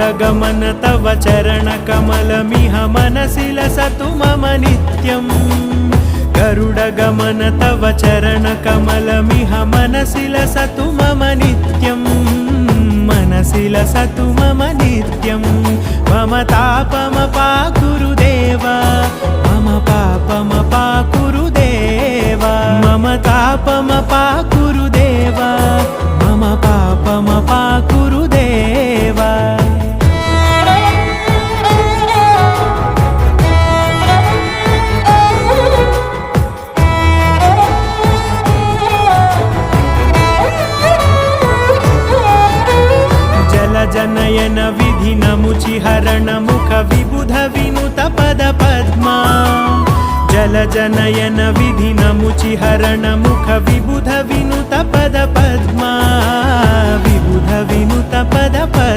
गरुडगमन तव चरणकमलमिह मनसि लसतु मम नित्यम् गरुडगमन तव चरणकमलमिह मनसि लसतु मम नित्यम् मनसि लसतु मम नित्यम् मम तापमपाकुरुदेव मम पापमपाकुरुदेव मम तापमपाकुरुदेव मम पापमपाकुरुदेव जनयन विधिनमुचिहरण मुख विबुध विनुत पद पद्मा जलजनयन विधिनमुचिहरण मुख विबुध विनुत पद पद्मा विबुध विनुत पद पद्मा।